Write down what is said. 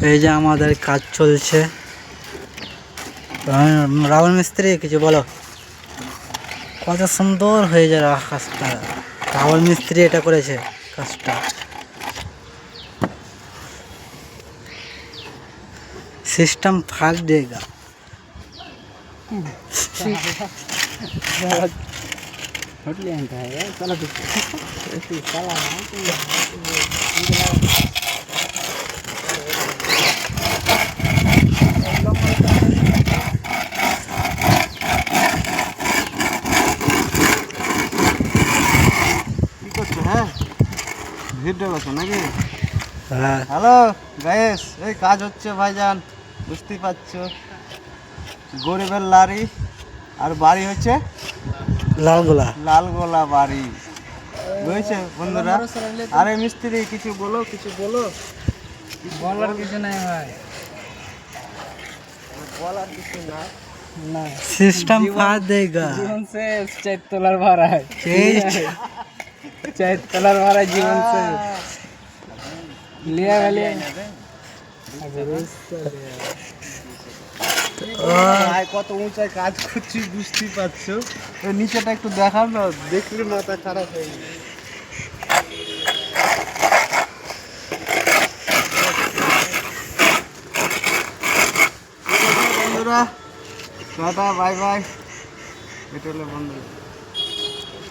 এই যে আমাদের কাজ চলছে। রাহুল মিস্ত্রি কিছু বলো। কত সুন্দর হয়ে যায় কাজটা। রাহুল মিস্ত্রি এটা করেছে কাজটা। सिस्टम फाड़ देगा। ভিডিও করছো নাকি? হ্যাঁ হ্যালো গাইস, এই কাজ হচ্ছে ভাইজান, বুঝতেই পারছো। গরিবের লারি আর বাড়ি হচ্ছে লালগোলা। লালগোলা বাড়ি, বুঝেছে বন্ধুরা? আরে মিস্ত্রি কিছু বলো, কিছু বলো। বলার কিছু নাই ভাই, বলার কিছু না। না सिस्टम फाड़ देगा। জীবন শেষ, 4 তলার ভাড়ায়, এই 4 তলার ভাড়ায় জীবন শেষ। লিয়া গেলে ভাই কত উঁচায় কাজ করছি বুঝতেই পারছো। এই নিচেটা একটু দেখাও না, দেখলে মাথা খারাপ হয়ে যাবে। বন্ধুরা টাটা বাই বাই, এটা হলো বন্ধুরা।